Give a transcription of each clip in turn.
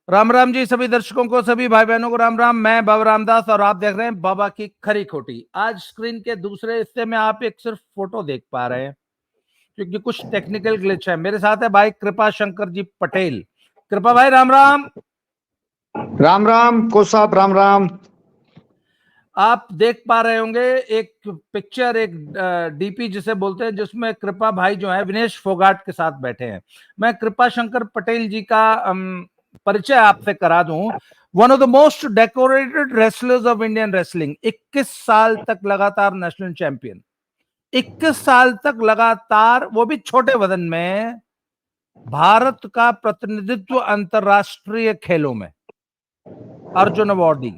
राम राम जी सभी दर्शकों को, सभी भाई बहनों को राम राम। मैं बाबा रामदास और आप देख रहे हैं बाबा की खरी खोटी। आज स्क्रीन के दूसरे हिस्से में आप एक सिर्फ फोटो देख पा रहे हैं क्योंकि कुछ टेक्निकल ग्लिच है। मेरे साथ है भाई कृपा शंकर जी पटेल। कृपा भाई राम राम। राम राम को साहब, राम राम। आप देख पा रहे होंगे एक पिक्चर, एक डीपी जिसे बोलते हैं, जिसमें कृपा भाई जो है विनेश फोगाट के साथ बैठे हैं। मैं कृपा शंकर पटेल जी का परिचय आपसे करा दूं। One of the most decorated wrestlers of Indian wrestling, 21 साल तक लगातार नेशनल चैंपियन, 21 साल तक लगातार, वो भी छोटे वजन में, भारत का प्रतिनिधित्व अंतरराष्ट्रीय खेलों में, अर्जुन अवार्डी।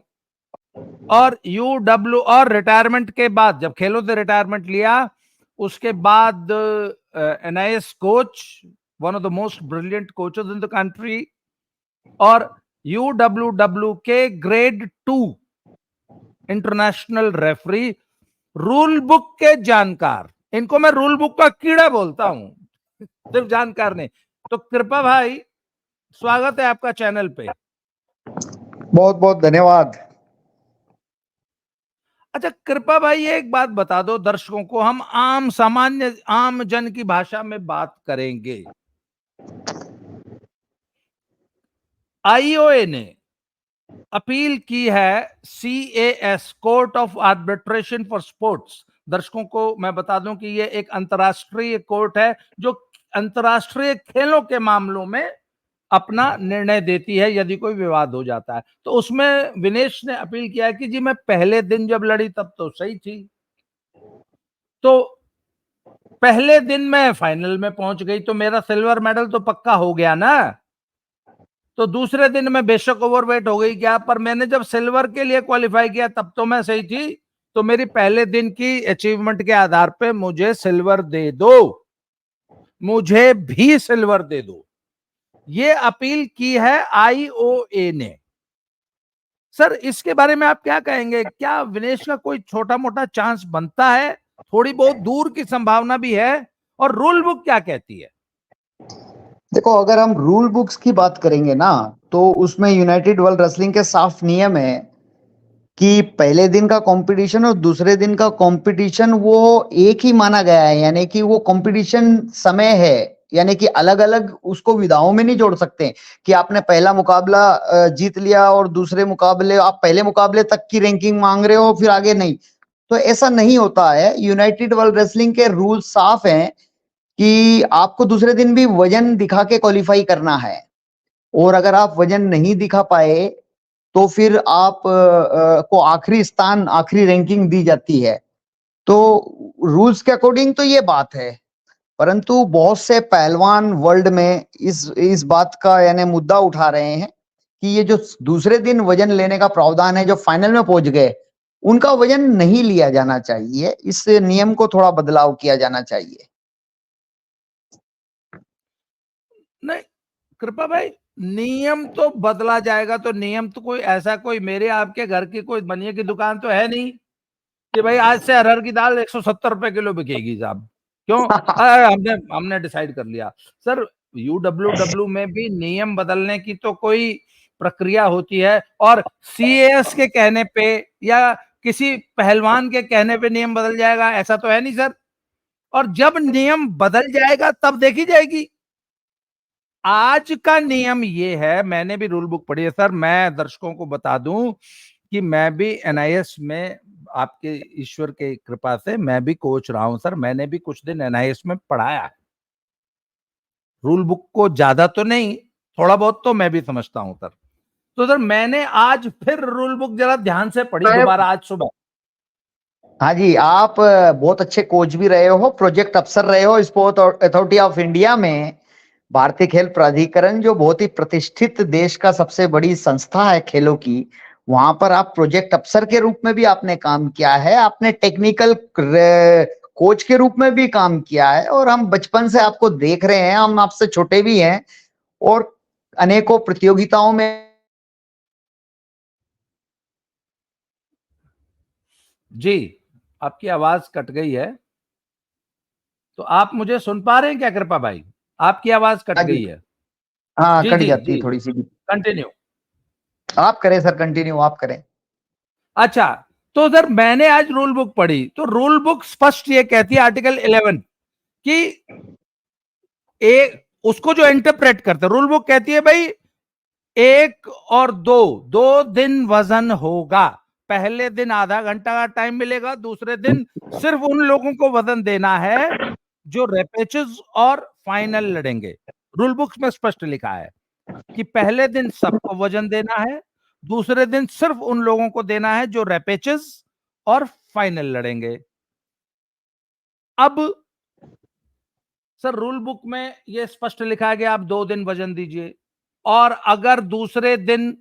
और यूडब्ल्यू, और रिटायरमेंट के बाद, जब खेलों से रिटायरमेंट लिया, उसके बाद NIS coach, one of the most brilliant coaches in the country, और यूडब्ल्यूडब्ल्यू के grade 2 international referee, rule book के जानकार। इनको मैं रूल बुक का कीड़ा बोलता हूं, सिर्फ जानकार नहीं। तो कृपा भाई, स्वागत है आपका चैनल पे। बहुत बहुत धन्यवाद। अच्छा कृपा भाई, ये एक बात बता दो दर्शकों को, हम आम सामान्य आम जन की भाषा में बात करेंगे। आईओए ने अपील की है CAS, court of arbitration for sports. दर्शकों को मैं बता दूं कि ये एक अंतर्राष्ट्रीय कोर्ट है जो अंतर्राष्ट्रीय खेलों के मामलों में अपना निर्णय देती है यदि कोई विवाद हो जाता है। तो उसमें विनेश ने अपील किया है कि जी, मैं पहले दिन जब लड़ी तब तो सही थी, तो पहले दिन मैं फाइनल में पहुंच गई तो मेरा सिल्वर मेडल तो पक्का हो गया ना। तो दूसरे दिन मैं बेशक ओवरवेट हो गई क्या, पर मैंने जब सिल्वर के लिए क्वालिफाई किया तब तो मैं सही थी। तो मेरी पहले दिन की अचीवमेंट के आधार पे मुझे सिल्वर दे दो, मुझे भी सिल्वर दे दो। ये अपील की है आईओए ने। सर, इसके बारे में आप क्या कहेंगे? क्या विनेश का कोई छोटा मोटा चांस बनता है? थोड़ी बहुत दूर की संभावना भी है? और रूल बुक क्या कहती है? देखो, अगर हम रूल बुक्स की बात करेंगे ना, तो उसमें यूनाइटेड वर्ल्ड रेसलिंग के साफ नियम है कि पहले दिन का कंपटीशन और दूसरे दिन का कंपटीशन वो एक ही माना गया है, यानी कि वो कंपटीशन समय है, यानी कि अलग अलग उसको विधाओं में नहीं जोड़ सकते कि आपने पहला मुकाबला जीत लिया और दूसरे मुकाबले, आप पहले मुकाबले तक की रैंकिंग मांग रहे हो फिर आगे नहीं। तो ऐसा नहीं होता है। यूनाइटेड वर्ल्ड रेसलिंग के रूल साफ हैं कि आपको दूसरे दिन भी वजन दिखा के क्वालिफाई करना है, और अगर आप वजन नहीं दिखा पाए तो फिर आप को आखिरी स्थान, आखिरी रैंकिंग दी जाती है। तो रूल्स के अकॉर्डिंग तो ये बात है, परंतु बहुत से पहलवान वर्ल्ड में इस बात का यानी मुद्दा उठा रहे हैं कि ये जो दूसरे दिन वजन लेने का प्रावधान है, जो फाइनल में पहुंच गए, उनका वजन नहीं लिया जाना चाहिए। इस नियम को थोड़ा बदलाव किया जाना चाहिए। नहीं कृपा भाई, नियम तो बदला जाएगा तो नियम तो कोई ऐसा, कोई मेरे आपके घर की कोई बनिए की दुकान तो है नहीं कि भाई आज से अरहर की दाल 170 रुपए किलो बिकेगी साहब। क्यों? हमने हमने डिसाइड कर लिया। सर, यूडब्ल्यूडब्ल्यू में भी नियम बदलने की तो कोई प्रक्रिया होती है, और सीएएस के कहने पे या किसी पहलवान के कहने पे नियम बदल जाएगा ऐसा तो है नहीं सर। और जब नियम बदल जाएगा तब देखी जाएगी। आज का नियम ये है, मैंने भी रूल बुक पढ़ी है सर। मैं दर्शकों को बता दूं कि मैं भी एनआईएस में, आपके ईश्वर के कृपा से मैं भी कोच रहा हूं सर। मैंने भी कुछ दिन एनआईएस में पढ़ाया है। रूल बुक को ज्यादा तो नहीं, थोड़ा बहुत तो मैं भी समझता हूं सर। तो सर, मैंने आज फिर रूल बुक जरा ध्यान से पढ़ी दोबारा आज सुबह। हाँ जी, आप बहुत अच्छे कोच भी रहे हो, प्रोजेक्ट अफसर रहे हो स्पोर्ट अथॉरिटी ऑफ इंडिया में। भारतीय खेल प्राधिकरण जो बहुत ही प्रतिष्ठित देश का सबसे बड़ी संस्था है खेलों की, वहां पर आप प्रोजेक्ट अफसर के रूप में भी आपने काम किया है, आपने टेक्निकल कोच के रूप में भी काम किया है, और हम बचपन से आपको देख रहे हैं, हम आपसे छोटे भी हैं, और अनेकों प्रतियोगिताओं में। जी, आपकी आवाज कट गई है, तो आप मुझे सुन पा रहे हैं क्या कृपा भाई? आपकी आवाज कट हाँ जी, गई है। हाँ, जी कट जी जाती है जी, थोड़ी सी। कंटिन्यू। आप करें सर, कंटिन्यू आप करें। अच्छा, तो सर मैंने आज रूल बुक पढ़ी, तो रूल बुक स्पष्ट ये कहती है आर्टिकल 11 कि उसको जो इंटरप्रेट करते, रूल बुक कहती है भाई 1 और 2, 2 दिन वजन होगा। पहले दिन आधा घंटा का टाइम मिलेगा, दूसरे दिन सिर्फ उन लोगों को वजन देना है जो रेपेचेस और फाइनल लड़ेंगे। रूल बुक में स्पष्ट लिखा है कि पहले दिन सबको वजन देना है, दूसरे दिन सिर्फ उन लोगों को देना है जो रेपेचेस और फाइनल लड़ेंगे। अब सर रूल बुक में यह स्पष्ट लिखा है कि आप 2 दिन वजन दीजिए, और अगर दूसरे दिन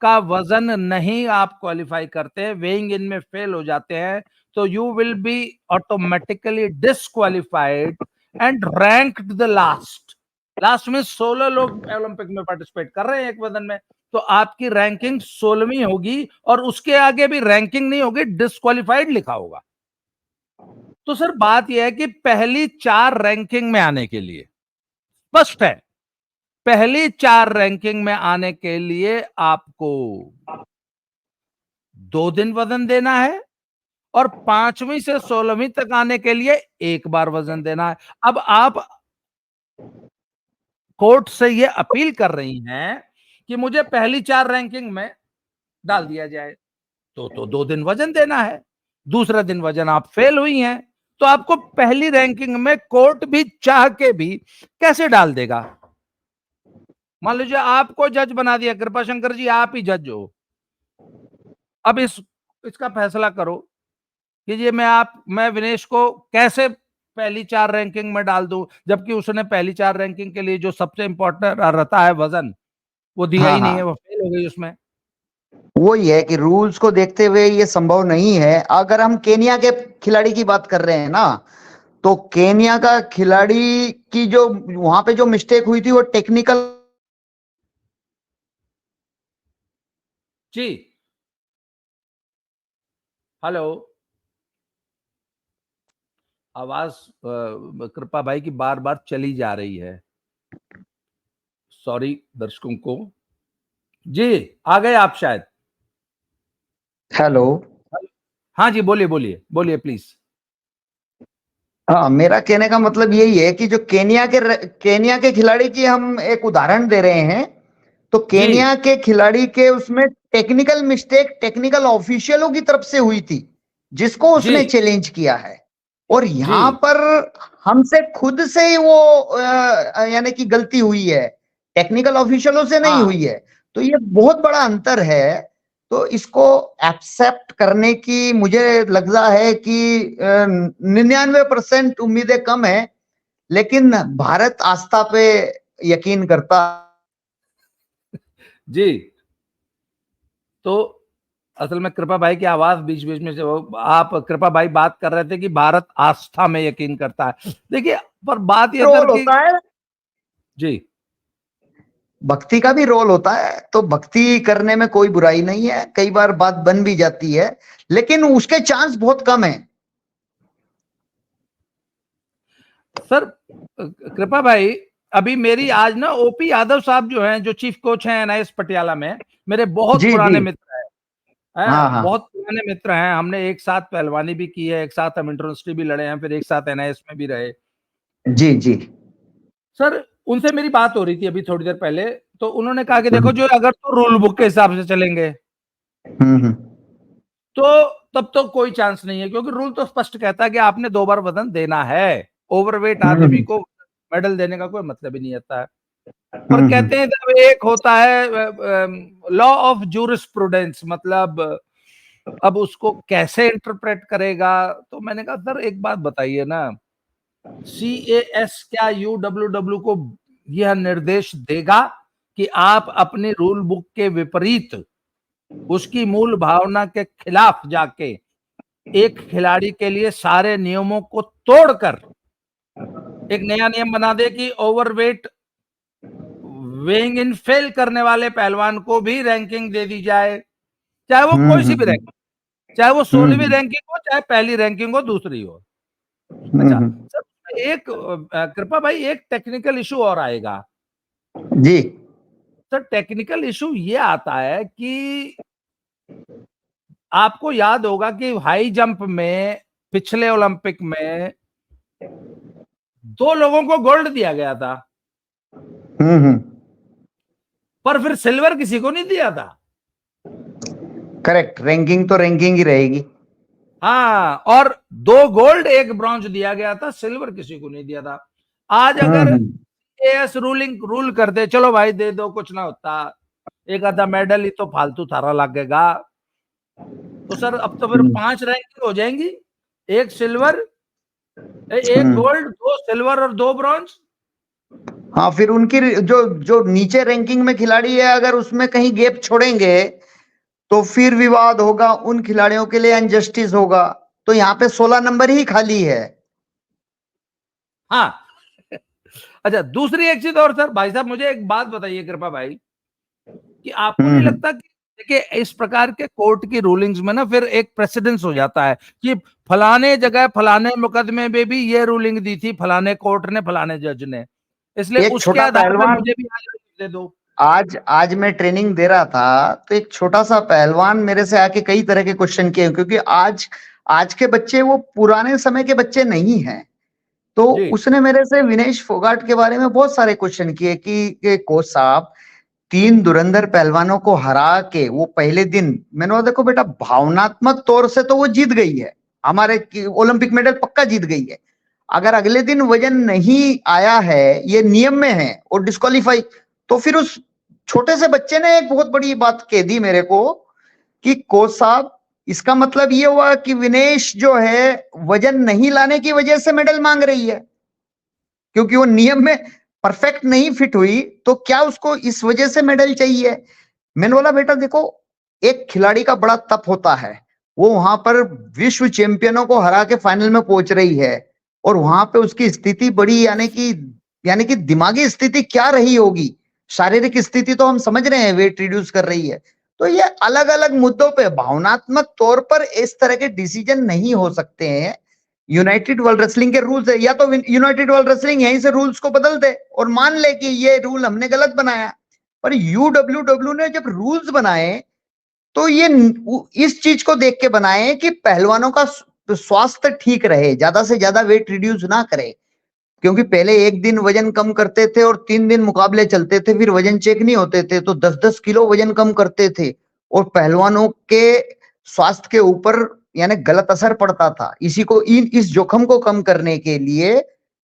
का वजन नहीं आप क्वालिफाई करते, वेइंग इन में फेल हो जाते हैं, तो you will be automatically disqualified and ranked the last. Last में 16 लोग ओलंपिक में पार्टिसिपेट कर रहे हैं एक वजन में, तो आपकी रैंकिंग 16वीं होगी, और उसके आगे भी रैंकिंग नहीं होगी, डिस्क्वालिफाइड लिखा होगा। तो सर बात यह है कि पहली 4 रैंकिंग में आने के लिए स्पष्ट है, पहली 4 रैंकिंग में आने के लिए आपको 2 दिन वजन देना है, और 5वीं से 16वीं तक आने के लिए 1 बार वजन देना है। अब आप कोर्ट से ये अपील कर रही हैं कि मुझे पहली 4 रैंकिंग में डाल दिया जाए, तो 2 दिन वजन देना है, दूसरा दिन वजन आप फेल हुई हैं, तो आपको पहली रैंकिंग में कोर्ट भी चाह के भी कैसे डाल देगा? मान लीजिए आपको जज बना दिया, कृपा शंकर जी आप ही जज हो, अब इसका फैसला करो कि ये मैं विनेश को कैसे पहली 4 रैंकिंग में डाल दूं, जबकि उसने पहली 4 रैंकिंग के लिए जो सबसे इंपॉर्टेंट रहता है वजन, वो दिया हाँ ही नहीं है, हाँ, वो फेल हो गई उसमें। वो ही है कि रूल्स को देखते हुए ये संभव नहीं है। अगर हम केनिया के खिलाड़ी की बात कर रहे हैं ना, तो केनिया का खिलाड़ी की जो वहां पे जो मिस्टेक हुई थी वो टेक्निकल। जी, हेलो, आवाज कृपा भाई की बार बार चली जा रही है, सॉरी दर्शकों को। जी, आ गए आप शायद। हेलो। हाँ जी, बोलिए बोलिए बोलिए प्लीज। हाँ, मेरा कहने का मतलब यही है कि जो केनिया के खिलाड़ी की हम एक उदाहरण दे रहे हैं, तो जी केनिया के खिलाड़ी के उसमें टेक्निकल मिस्टेक टेक्निकल ऑफिशियलों की तरफ से हुई थी, जिसको जी उसने चैलेंज किया है। और जी, यहां पर हमसे खुद से ही वो यानी कि गलती हुई है, टेक्निकल ऑफिशियलों से नहीं हाँ हुई है। तो ये बहुत बड़ा अंतर है। तो इसको एक्सेप्ट करने की मुझे लग रहा है कि 99% उम्मीदें कम है, लेकिन भारत आस्था पे यकीन करता। जी। तो असल में कृपा भाई की आवाज बीच बीच में से आप कृपा भाई बात कर रहे थे कि भारत आस्था में यकीन करता है। देखिए, पर बात यह सर रोल कि होता है, जी भक्ति का भी रोल होता है, तो भक्ति करने में कोई बुराई नहीं है, कई बार बात बन भी जाती है, लेकिन उसके चांस बहुत कम है। सर, कृपा भाई, अभी मेरी आज ना ओपी यादव साहब जो हैं, जो चीफ कोच हैं एनआईएस पटियाला में, मेरे बहुत जी जी। पुराने मित्र हाँ हैं, हाँ। बहुत पुराने मित्र हैं, हमने एक साथ पहलवानी भी की है, एक साथ हम इंटरयूनिवर्सिटी भी लड़े हैं, फिर एक साथ एनआईएस में भी रहे। जी जी। सर उनसे मेरी बात हो रही थी अभी थोड़ी देर पहले, तो उन्होंने कहा कि देखो, हम्म जो अगर तो रूल बुक के हिसाब से चलेंगे हम्म। तो तब तो कोई चांस नहीं है, क्योंकि रूल तो स्पष्ट कहता है कि आपने 2 बार वजन देना है। ओवरवेट आदमी हम्म को मेडल देने का कोई मतलब ही नहीं आता है। पर हम्म। कहते हैं जब एक होता है लॉ ऑफ जूरिस्प्रूडेंस, मतलब अब उसको कैसे इंटरप्रेट करेगा। तो मैंने कहा सर एक बात बताइए ना, सीएएस क्या यूडब्ल्यूडब्ल्यू को यह निर्देश देगा कि आप अपनी रूल बुक के विपरीत, उसकी मूल भावना के खिलाफ जाके एक खिलाड़ी के लिए सारे नियमों को तोड़कर एक नया नियम बना दे कि ओवरवेट वेइंग इन फेल करने वाले पहलवान को भी रैंकिंग दे दी जाए, चाहे वो कोई सी भी हम्म। रैंकिंग, चाहे वो 16वीं हम्म रैंकिंग हो, चाहे पहली रैंकिंग हो, दूसरी हो। अच्छा हम्म। सर, एक कृपा भाई, एक टेक्निकल इशू और आएगा। जी। सर टेक्निकल इशू ये आता है कि आपको याद होगा कि हाई जंप में पिछले ओलंपिक में 2 लोगों को गोल्ड दिया गया था, हम्म। पर फिर सिल्वर किसी को नहीं दिया था। करेक्ट, रैंकिंग तो रैंकिंग ही रहेगी। हाँ, और 2 गोल्ड 1 ब्रॉन्ज दिया गया था, सिल्वर किसी को नहीं दिया था। आज अगर एएस रूल कर दे, चलो भाई दे दो, कुछ ना होता, एक आधा मेडल ही तो फालतू थारा लगेगा, तो सर अब तो फिर 5 रैंकिंग हो जाएंगी, 1 सिल्वर, 1 गोल्ड, 2 सिल्वर और 2 ब्रॉन्ज। हाँ, फिर उनकी जो जो नीचे रैंकिंग में खिलाड़ी है, अगर उसमें कहीं गैप छोड़ेंगे तो फिर विवाद होगा, उन खिलाड़ियों के लिए अनजस्टिस होगा। तो यहाँ पे 16 नंबर ही खाली है। हाँ। अच्छा, दूसरी एक चीज और सर, भाई साहब मुझे एक बात बताइए कृपा भाई, कि आपको नहीं लगता कि देखिए इस प्रकार के कोर्ट की रूलिंग्स में ना फिर एक प्रेसिडेंस हो जाता है कि फलाने जगह फलाने मुकदमे में भी ये रूलिंग दी थी फलाने कोर्ट ने, फलाने जज ने, इसलिए एक उसके छोटा आधार पे पहलवान, मुझे भी आज दे दो। आज मैं ट्रेनिंग दे रहा था, तो एक छोटा सा पहलवान मेरे से आके कई तरह के क्वेश्चन किए, क्योंकि आज आज के बच्चे वो पुराने समय के बच्चे नहीं हैं। तो जी उसने मेरे से विनेश फोगाट के बारे में बहुत सारे क्वेश्चन किए कि कोच साहब, 3 धुरंधर पहलवानों को हरा के वो पहले दिन, मैंने बोला देखो बेटा, भावनात्मक तौर से तो वो जीत गई है, हमारे ओलंपिक मेडल पक्का जीत गई है। अगर अगले दिन वजन नहीं आया है, ये नियम में है और डिस्क्वालीफाई, तो फिर उस छोटे से बच्चे ने एक बहुत बड़ी बात कह दी मेरे को कि कोच साहब, इसका मतलब ये हुआ कि विनेश जो है वजन नहीं लाने की वजह से मेडल मांग रही है, क्योंकि वो नियम में परफेक्ट नहीं फिट हुई, तो क्या उसको इस वजह से मेडल चाहिए? मैंने बोला बेटा देखो, एक खिलाड़ी का बड़ा तप होता है, वो वहां पर विश्व चैंपियनों को हरा के फाइनल में पहुंच रही है, और वहां पे उसकी स्थिति बड़ी, यानी कि दिमागी स्थिति क्या रही होगी, शारीरिक स्थिति तो हम समझ रहे हैं, वेट रिड्यूस कर रही है। तो ये अलग अलग मुद्दों पे भावनात्मक तौर पर इस तरह के डिसीजन नहीं हो सकते हैं। यूनाइटेड वर्ल्ड रेसलिंग के रूल्स है, या तो यूनाइटेड वर्ल्ड रेसलिंग यहीं से रूल्स को बदल दे और मान ले कि ये रूल हमने गलत बनाया। पर यूडब्ल्यूडब्ल्यू ने जब रूल्स बनाए, तो ये इस चीज को देख के बनाए कि पहलवानों का स्वास्थ्य ठीक रहे, ज्यादा से ज्यादा वेट रिड्यूस ना करे, क्योंकि पहले एक दिन वजन कम करते थे और 3 दिन मुकाबले चलते थे, फिर वजन चेक नहीं होते थे, तो 10-10 किलो वजन कम करते थे, और पहलवानों के स्वास्थ्य के ऊपर यानी गलत असर पड़ता था। इस जोखिम को कम करने के लिए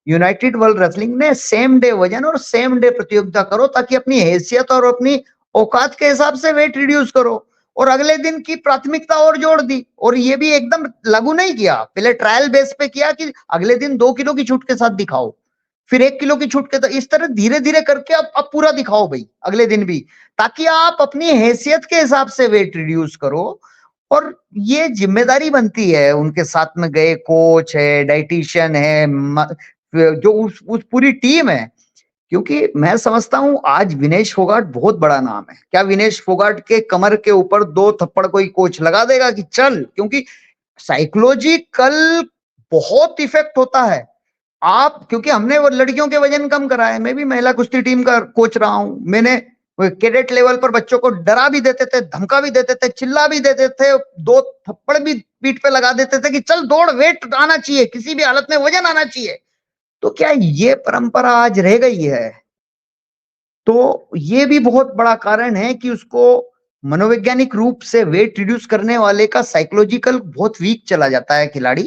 यूनाइटेड वर्ल्ड रेसलिंग ने सेम डे वजन और सेम डे प्रतियोगिता करो, ताकि अपनी हैसियत और अपनी औकात के हिसाब से वेट रिड्यूस करो, और अगले दिन की प्राथमिकता और जोड़ दी, और ये भी एकदम लागू नहीं किया, पहले ट्रायल बेस पे किया कि अगले दिन 2 किलो की छूट के साथ दिखाओ, फिर 1 किलो की छूट के, तो इस तरह धीरे धीरे करके अब पूरा दिखाओ भाई अगले दिन भी, ताकि आप अपनी हैसियत के हिसाब से वेट रिड्यूस करो। और ये जिम्मेदारी बनती है, उनके साथ में गए कोच है, डाइटिशियन है, जो उस पूरी टीम है, क्योंकि मैं समझता हूं आज विनेश फोगाट बहुत बड़ा नाम है। क्या विनेश फोगाट के कमर के ऊपर 2 थप्पड़ कोई कोच लगा देगा कि चल? क्योंकि साइकोलॉजिकल बहुत इफेक्ट होता है। आप, क्योंकि हमने वो लड़कियों के वजन कम करा है, मैं भी महिला कुश्ती टीम का कोच रहा हूं, मैंने कैडेट लेवल पर बच्चों को डरा भी देते थे, धमका भी देते थे, चिल्ला भी देते थे, 2 थप्पड़ भी पीठ पे लगा देते थे कि चल दौड़, वेट आना चाहिए, किसी भी हालत में वजन आना चाहिए। तो क्या ये परंपरा आज रह गई है? तो ये भी बहुत बड़ा कारण है कि उसको मनोवैज्ञानिक रूप से वेट रिड्यूस करने वाले का साइकोलॉजिकल बहुत वीक चला जाता है खिलाड़ी,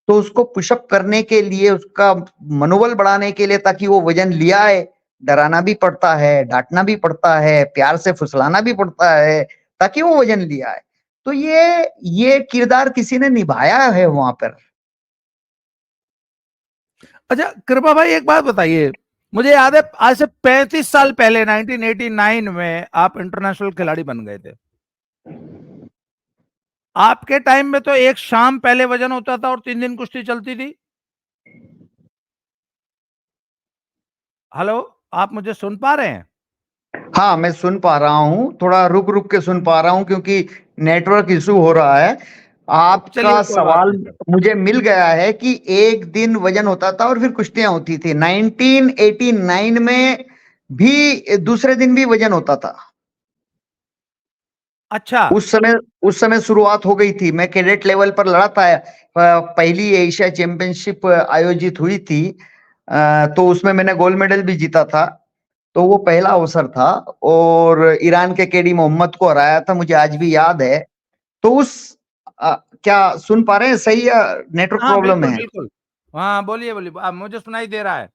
तो उसको पुशअप करने के लिए, उसका मनोबल बढ़ाने के लिए, ताकि वो वजन लिया है, डराना भी पड़ता है, डांटना भी पड़ता है, प्यार से फुसलाना भी पड़ता है, ताकि वो वजन लिया है। तो ये किरदार किसी ने निभाया है वहां पर। अच्छा कृपा भाई एक बात बताइए, मुझे याद है आज से 35 साल पहले 1989 में आप इंटरनेशनल खिलाड़ी बन गए थे। आपके टाइम में तो एक शाम पहले वजन होता था और 3 दिन कुश्ती चलती थी। हेलो, आप मुझे सुन पा रहे हैं? हाँ, मैं सुन पा रहा हूँ, थोड़ा रुक रुक के सुन पा रहा हूँ क्योंकि नेटवर्क इशू हो रहा है। चलिए आपका कोई बात सवाल नहीं सर। मुझे मिल गया है कि एक दिन वजन होता था और फिर कुश्तियां होती थी। 1989 में भी दूसरे दिन भी वजन होता था। अच्छा। उस समय शुरुआत हो गई थी। मैं कैडेट लेवल पर लड़ा था। पहली एशिया चैंपियनशिप आयोजित हुई थी, तो उसमें मैंने गोल्ड मेडल भी जीता था। तो वो पहला अवसर था और ईरान के केडी मोहम्मद को हराया था, मुझे आज भी याद है। तो क्या सुन पा रहे हैं? सही या नेटवर्क हाँ, प्रॉब्लम बिल्कुल, है? बिल्कुल। हाँ, बोलिए, बोलिए। मुझे सुनाई दे रहा है।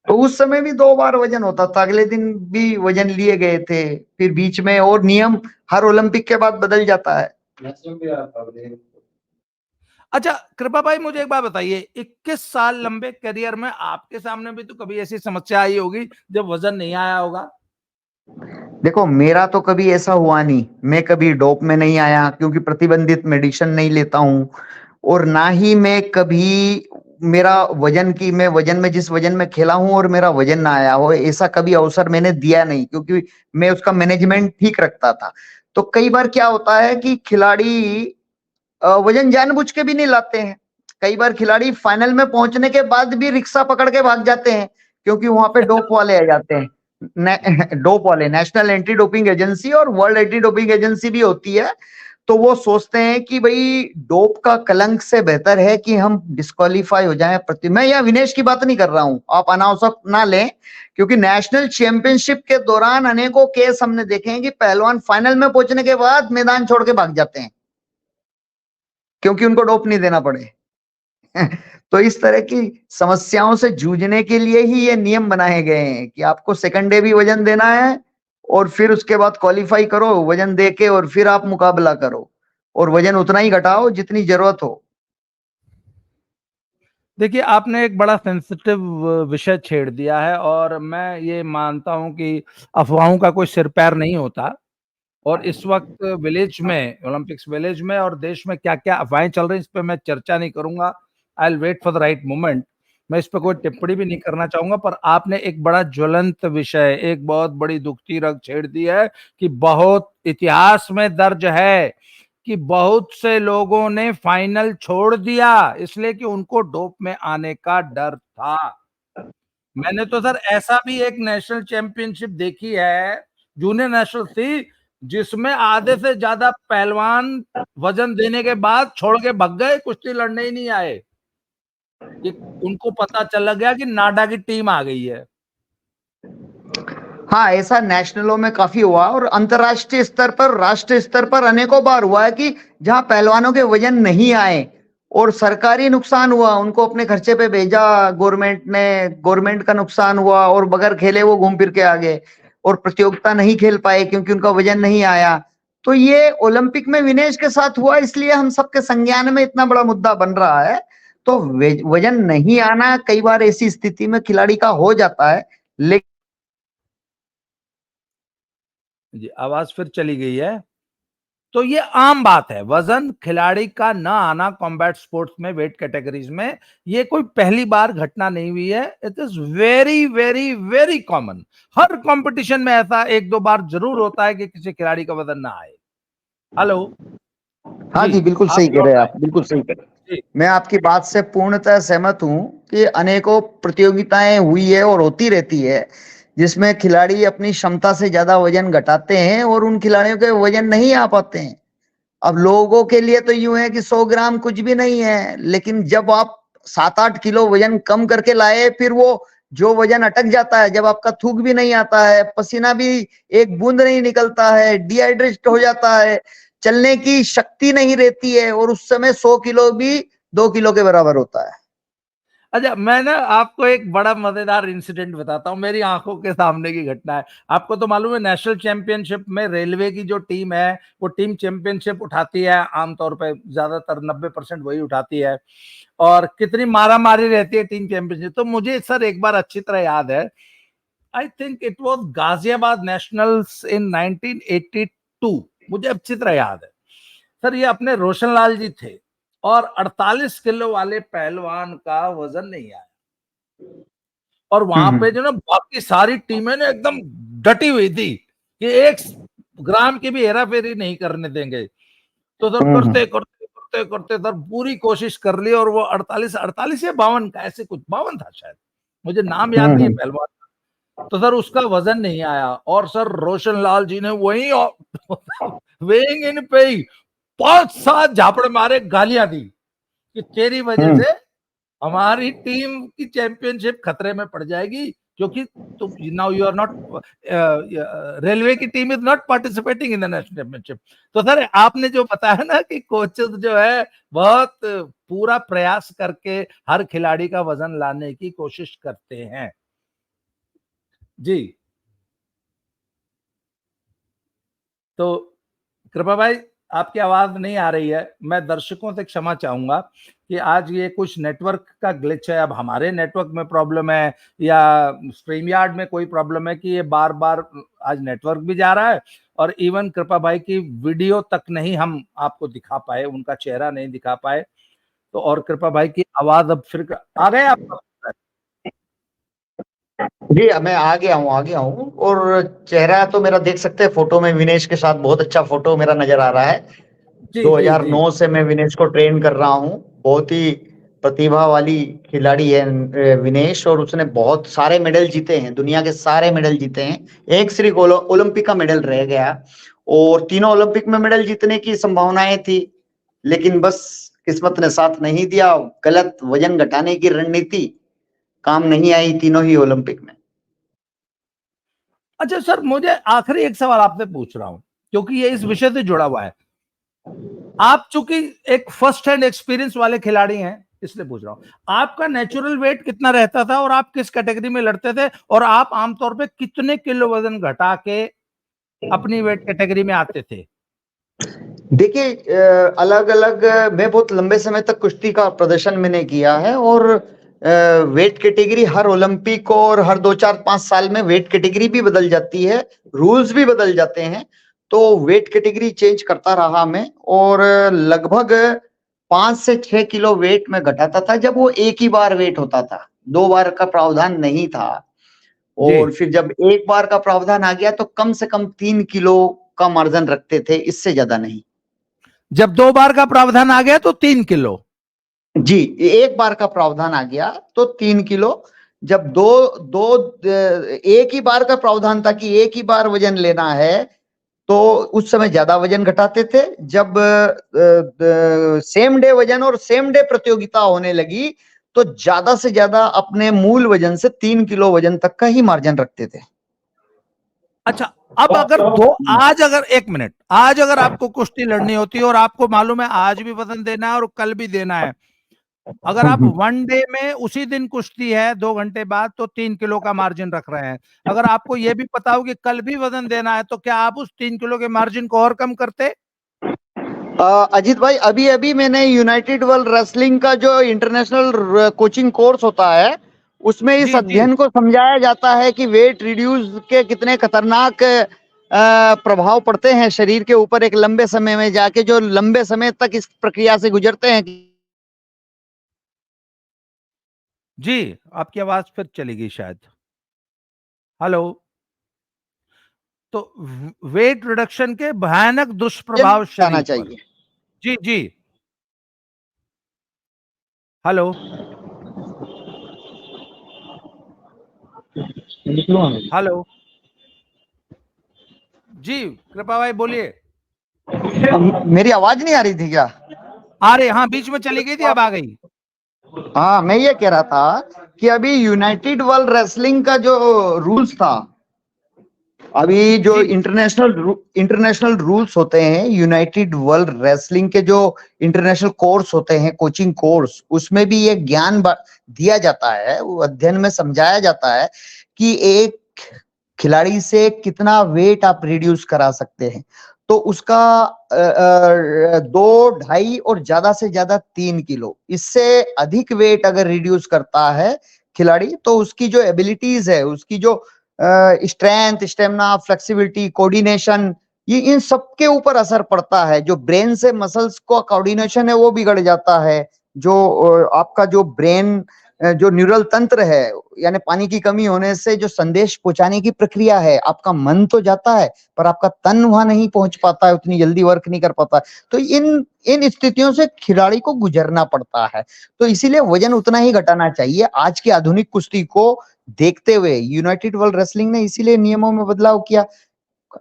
तो उस समय भी 2 बार वजन होता था, अगले दिन भी वजन लिए गए थे। फिर बीच में और नियम हर ओलंपिक के बाद बदल जाता है। अच्छा, कृपा भाई मुझे एक बात बताइए, 21 साल लंबे करियर में आपके सामने भी तो कभी ऐसी समस्या आई होगी जब वजन नहीं आया होगा? देखो, मेरा तो कभी ऐसा हुआ नहीं। मैं कभी डोप में नहीं आया, क्योंकि प्रतिबंधित मेडिसिन नहीं लेता हूँ। और ना ही मैं कभी मेरा मैं वजन में जिस वजन में खेला हूं और मेरा वजन ना आया हो, ऐसा कभी अवसर मैंने दिया नहीं, क्योंकि मैं उसका मैनेजमेंट ठीक रखता था। तो कई बार क्या होता है कि खिलाड़ी वजन जानबूझ के भी नहीं लाते हैं। कई बार खिलाड़ी फाइनल में पहुंचने के बाद भी रिक्शा पकड़ के भाग जाते हैं, क्योंकि वहां पे डोप वाले आ जाते हैं। डोप वाले, नेशनल एंटी डोपिंग एजेंसी और वर्ल्ड एंटी डोपिंग एजेंसी भी होती है। तो वो सोचते हैं कि भाई डोप का कलंक से बेहतर है कि हम डिस्क्वालीफाई हो जाएं। मैं यह विनेश की बात नहीं कर रहा हूं, आप अनावश्यक ना लें। क्योंकि नेशनल चैंपियनशिप के दौरान अनेकों केस हमने देखे हैं कि पहलवान फाइनल में पहुंचने के बाद मैदान छोड़ के भाग जाते हैं, क्योंकि उनको डोप नहीं देना पड़े। तो इस तरह की समस्याओं से जूझने के लिए ही ये नियम बनाए गए हैं कि आपको सेकंड डे भी वजन देना है, और फिर उसके बाद क्वालिफाई करो वजन दे के, और फिर आप मुकाबला करो, और वजन उतना ही घटाओ जितनी जरूरत हो। देखिए, आपने एक बड़ा सेंसिटिव विषय छेड़ दिया है और मैं ये मानता हूं कि अफवाहों का कोई सिर पैर नहीं होता। और इस वक्त विलेज में, ओलंपिक्स विलेज में और देश में क्या क्या अफवाहें चल रही हैं, इस पे मैं चर्चा नहीं करूंगा। I will wait for the right moment. मैं इस पे कोई टिप्पणी भी नहीं करना चाहूंगा, पर आपने एक बड़ा ज्वलंत विषय, एक बहुत बड़ी दुखती रग छेड़ दी है कि बहुत इतिहास में दर्ज है कि बहुत से लोगों ने फाइनल छोड़ दिया इसलिए कि उनको डोप में आने का डर था। मैंने तो सर ऐसा भी एक नेशनल चैंपियनशिप देखी है, जूनियर नेशनल थी, जिसमें आधे से ज्यादा पहलवान वजन देने के बाद छोड़ के भग गए, कुश्ती लड़ने ही नहीं आए। कि उनको पता चला गया कि नाडा की टीम आ गई है। हाँ, ऐसा नेशनलों में काफी हुआ, और अंतर्राष्ट्रीय स्तर पर, राष्ट्रीय स्तर पर अनेकों बार हुआ है कि जहां पहलवानों के वजन नहीं आए और सरकारी नुकसान हुआ, उनको अपने खर्चे पे भेजा गवर्नमेंट ने, गवर्नमेंट का नुकसान हुआ, और बगैर खेले वो घूम फिर के आ गए और प्रतियोगिता नहीं खेल पाए क्योंकि उनका वजन नहीं आया। तो ये ओलंपिक में विनेश के साथ हुआ, इसलिए हम सबके संज्ञान में इतना बड़ा मुद्दा बन रहा है। तो वजन नहीं आना कई बार ऐसी स्थिति में खिलाड़ी का हो जाता है, लेकिन जी, आवाज फिर चली गई है। तो ये आम बात है, वजन खिलाड़ी का ना आना कॉम्बैट स्पोर्ट्स में, वेट कैटेगरीज में, ये कोई पहली बार घटना नहीं हुई है। It is very very very common. Her competition में ऐसा एक दो बार जरूर होता है कि किसी खिलाड़ी का वजन ना आए। हेलो। हाँ जी, जी, बिल्कुल आप सही कह लौट रहे हैं आए। आप, बिल्कुल सही कह रहे हैं। जी। मैं आपकी बात से पूर्णतः सहमत हूँ कि अनेकों प्रतियोगिताएं हुई है और होती रहती है, जिसमें खिलाड़ी अपनी क्षमता से ज्यादा वजन घटाते हैं और उन खिलाड़ियों के वजन नहीं आ पाते हैं। अब लोगों के लिए तो यूं है कि 100 ग्राम कुछ भी नहीं है, लेकिन जब आप 7-8 किलो वजन कम करके लाए, फिर वो जो वजन अटक जाता है, जब आपका थूक भी नहीं आता है, पसीना भी एक बूंद नहीं निकलता है, डिहाइड्रेट हो जाता है, चलने की शक्ति नहीं रहती है, और उस समय 100 किलो भी 2 किलो के बराबर होता है। अच्छा, मैं ना आपको एक बड़ा मजेदार इंसिडेंट बताता हूँ, मेरी आंखों के सामने की घटना है। आपको तो मालूम है नेशनल चैंपियनशिप में रेलवे की जो टीम है वो टीम चैंपियनशिप उठाती है, आमतौर पे ज्यादातर 90% वही उठाती है, और कितनी मारा मारी रहती है टीम चैंपियनशिप। तो मुझे सर एक बार अच्छी तरह याद है, I think it was Ghaziabad nationals इन 1982, मुझे अच्छी तरह याद है। सर ये अपने रोशनलाल जी थे और 48 किलो वाले पहलवान का वजन नहीं आया, और वहां पे हम्म जो ना बाकी सारी टीमें ने एकदम डटी हुई थी कि 1 ग्राम की भी हेरा फेरी नहीं करने देंगे। तो सर हम्म करते करते करते करते सर पूरी कोशिश कर ली, और वो 48 48 या 52 का, ऐसे कुछ 52 था शायद, मुझे नाम याद नहीं है हम्म पहलवान का। तो सर उसका वजन नहीं आया, और सर रोशन लाल जी ने वही वेइंग इन पे ही 5-7 झापड़ मारे, गालियां दी कि तेरी वजह से हमारी टीम की चैंपियनशिप खतरे में पड़ जाएगी, क्योंकि तो now you are not, railway की team is not participating in the national championship. तो सर आपने जो बताया ना कि कोचेस जो है बहुत पूरा प्रयास करके हर खिलाड़ी का वजन लाने की कोशिश करते हैं। जी, तो कृपा भाई आपकी आवाज नहीं आ रही है, मैं दर्शकों से क्षमा चाहूंगा कि आज ये कुछ नेटवर्क का ग्लिच है। अब हमारे नेटवर्क में प्रॉब्लम है या स्ट्रीम यार्ड में कोई प्रॉब्लम है कि ये बार बार आज नेटवर्क भी जा रहा है, और इवन कृपा भाई की वीडियो तक नहीं हम आपको दिखा पाए, उनका चेहरा नहीं दिखा पाए। तो और कृपा भाई की आवाज अब फिर आ गए आपका? जी मैं आ गया हूँ। और चेहरा तो मेरा देख सकते हैं फोटो में, विनेश के साथ बहुत अच्छा फोटो मेरा नजर आ रहा है। जी जी जी 2009 से मैं विनेश को ट्रेन कर रहा हूँ। बहुत ही प्रतिभा वाली खिलाड़ी है विनेश, और उसने बहुत सारे मेडल जीते हैं, दुनिया के सारे मेडल जीते हैं। एक सिर्फ ओलंपिक का मेडल रह गया, और तीनों ओलंपिक में मेडल जीतने की संभावनाएं थी, लेकिन बस किस्मत ने साथ नहीं दिया। गलत वजन घटाने की रणनीति काम नहीं आई तीनों ही ओलंपिक में। अच्छा सर, मुझे आखिरी एक सवाल आपसे पूछ रहा हूं, क्योंकि ये इस विषय से जुड़ा हुआ है। आप चूंकि एक फर्स्ट हैंड एक्सपीरियंस वाले खिलाड़ी हैं, इसलिए पूछ रहा हूं, आपका नेचुरल वेट कितना रहता था और आप किस कैटेगरी में लड़ते थे, और आप आमतौर पे कितने किलो वजन घटा के अपनी वेट कैटेगरी में आते थे? देखिए अलग अलग, मैं बहुत लंबे समय तक कुश्ती का प्रदर्शन मैंने किया है, और वेट कैटेगरी हर ओलंपिक और हर 2-4-5 साल में वेट कैटेगरी भी बदल जाती है, रूल्स भी बदल जाते हैं। तो वेट कैटेगरी चेंज करता रहा मैं, और लगभग 5 से 6 किलो वेट में घटाता था जब वो एक ही बार वेट होता था, 2 बार का प्रावधान नहीं था। जी, और फिर जब एक बार का प्रावधान आ गया तो कम से कम 3 किलो का मार्जिन रखते थे, इससे ज्यादा नहीं। जब 2 बार का प्रावधान आ गया तो 3 किलो? जी, एक बार का प्रावधान आ गया तो 3 किलो। जब दो दो एक ही बार का प्रावधान था कि एक ही बार वजन लेना है, तो उस समय ज्यादा वजन घटाते थे। जब सेम डे वजन और सेम डे प्रतियोगिता होने लगी, तो ज्यादा से ज्यादा अपने मूल वजन से 3 किलो वजन तक का ही मार्जिन रखते थे। अच्छा, अब अगर आज अगर 1 मिनट, आज अगर आपको कुश्ती लड़नी होती है और आपको मालूम है आज भी वजन देना है और कल भी देना है, अगर आप वन डे में उसी दिन कुश्ती है 2 घंटे बाद, तो 3 किलो का मार्जिन रख रहे हैं। अगर आपको यह भी पता हो कि कल भी वजन देना है, तो क्या आप उस 3 किलो के मार्जिन को और कम करते? अजीत भाई, अभी अभी मैंने यूनाइटेड वर्ल्ड रेसलिंग का जो इंटरनेशनल कोचिंग कोर्स होता है, उसमें इस जी जी अध्ययन को समझाया जाता है कि वेट रिड्यूस के कितने खतरनाक प्रभाव पड़ते हैं शरीर के ऊपर एक लंबे समय में जाके, जो लंबे समय तक इस प्रक्रिया से गुजरते हैं। जी, आपकी आवाज फिर चली गई शायद। हेलो? तो वेट रिडक्शन के भयानक दुष्प्रभाव जाना शरीर पर। चाहिए। जी जी। हेलो? हेलो? जी, कृपा भाई बोलिए। मेरी आवाज नहीं आ रही थी क्या? आ रहे, हाँ, बीच में चली गई थी, अब आ गई। हाँ, मैं ये कह रहा था कि अभी यूनाइटेड वर्ल्ड रेसलिंग का जो रूल्स था, अभी जो जी इंटरनेशनल रूल्स होते हैं, यूनाइटेड वर्ल्ड रेसलिंग के जो इंटरनेशनल कोर्स होते हैं, कोचिंग कोर्स, उसमें भी ये ज्ञान दिया जाता है, वो अध्ययन में समझाया जाता है कि एक खिलाड़ी से कितना वेट आप रिड्यूस करा सकते हैं। तो उसका 2, 2.5 और ज्यादा से ज्यादा 3 किलो, इससे अधिक वेट अगर रिड्यूस करता है खिलाड़ी, तो उसकी जो एबिलिटीज है, उसकी जो स्ट्रेंथ, स्टेमिना, फ्लेक्सिबिलिटी, कोऑर्डिनेशन, ये इन सब के ऊपर असर पड़ता है। जो ब्रेन से मसल्स का कोऑर्डिनेशन है वो बिगड़ जाता है। जो आपका जो ब्रेन जो न्यूरल तंत्र है, यानी पानी की कमी होने से जो संदेश पहुंचाने की प्रक्रिया है, आपका मन तो जाता है पर आपका तन वहां नहीं पहुंच पाता है, उतनी जल्दी वर्क नहीं कर पाता। तो इन इन स्थितियों से खिलाड़ी को गुजरना पड़ता है। तो इसीलिए वजन उतना ही घटाना चाहिए। आज की आधुनिक कुश्ती को देखते हुए यूनाइटेड वर्ल्ड रेसलिंग ने इसीलिए नियमों में बदलाव किया।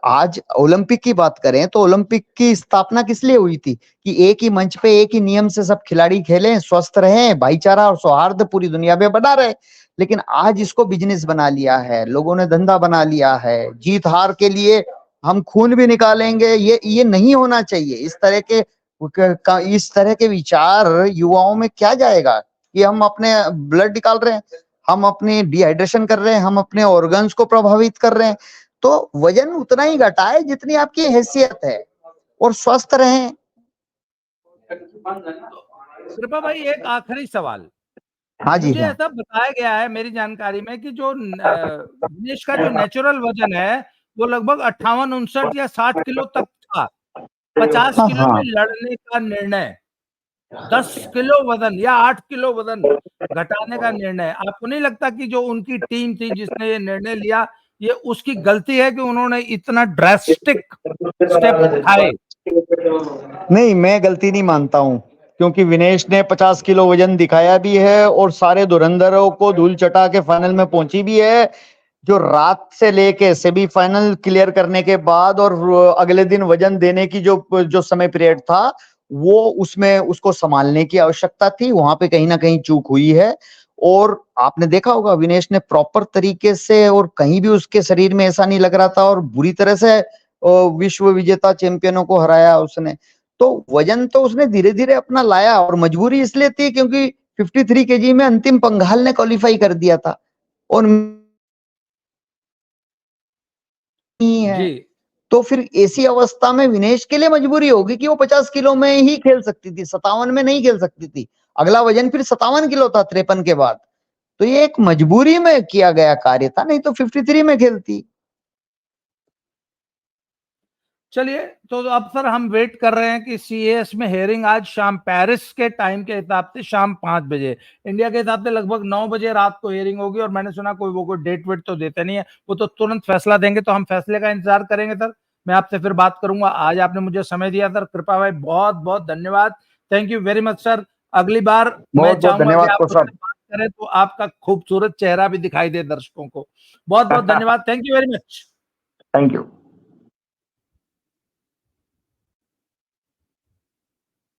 आज ओलंपिक की बात करें तो ओलंपिक की स्थापना किस लिए हुई थी कि एक ही मंच पे एक ही नियम से सब खिलाड़ी खेलें, स्वस्थ रहें, भाईचारा और सौहार्द पूरी दुनिया में बना रहे। लेकिन आज इसको बिजनेस बना लिया है, लोगों ने धंधा बना लिया है। जीत हार के लिए हम खून भी निकालेंगे, ये नहीं होना चाहिए। इस तरह के विचार युवाओं में क्या जाएगा कि हम अपने ब्लड निकाल रहे हैं, हम अपनी डिहाइड्रेशन कर रहे हैं, हम अपने ऑर्गन्स को प्रभावित कर रहे हैं। तो वजन उतना ही घटाए जितनी आपकी हैसियत है और स्वस्थ रहें। कृपा भाई, एक आखिरी सवाल। हाँ जी, मुझे हाँ। ऐसा बताया गया है मेरी जानकारी में कि जो विनेश का जो नेचुरल वजन है वो लगभग 58-59 या 60 किलो तक था। 50 हाँ, किलो में हाँ। लड़ने का निर्णय, 10 किलो वजन या 8 किलो वजन घटाने का निर्णय, आपको नहीं लगता कि जो उनकी टीम थी जिसने ये निर्णय लिया, ये उसकी गलती है कि उन्होंने इतना ड्रास्टिक स्टेप उठाए? नहीं, मैं गलती नहीं मानता हूँ, क्योंकि विनेश ने 50 किलो वजन दिखाया भी है और सारे धुरंधरों को धूल चटा के फाइनल में पहुंची भी है। जो रात से लेके सेमीफाइनल क्लियर करने के बाद और अगले दिन वजन देने की जो जो समय पीरियड था, वो उसमें उसको संभालने की आवश्यकता थी, वहां पे कहीं ना कहीं चूक हुई है। और आपने देखा होगा विनेश ने प्रॉपर तरीके से, और कहीं भी उसके शरीर में ऐसा नहीं लग रहा था, और बुरी तरह से विश्व विजेता चैंपियनों को हराया उसने। तो वजन तो उसने धीरे धीरे अपना लाया, और मजबूरी इसलिए थी क्योंकि 53 केजी में अंतिम पंघाल ने क्वालिफाई कर दिया था और नहीं है। जी। तो फिर ऐसी अवस्था में विनेश के लिए मजबूरी होगी कि वो 50 किलो में ही खेल सकती थी, 57 में नहीं खेल सकती थी। अगला वजन फिर 57 किलो था 53 के बाद। तो ये एक मजबूरी में किया गया कार्य था, नहीं तो 53 में खेलती। चलिए, तो अब सर हम वेट कर रहे हैं कि सीएस में हेयरिंग आज शाम, पेरिस के टाइम के हिसाब से शाम 5 बजे, इंडिया के हिसाब से लगभग 9 बजे रात को हेयरिंग होगी। और मैंने सुना वो कोई डेट वेट तो देते नहीं है, वो तो तुरंत फैसला देंगे, तो हम फैसले का इंतजार करेंगे सर। मैं आपसे फिर बात करूंगा। आज आपने मुझे समय दिया सर, कृपा भाई बहुत बहुत धन्यवाद। Thank you very much sir. अगली बार मैं बहुत बहुत चाहूंगा कि धन्यवाद आप को मुझसे सब। बात करें तो आपका खूबसूरत चेहरा भी दिखाई दे दर्शकों को। बहुत बहुत धन्यवाद। Thank you very much. Thank you.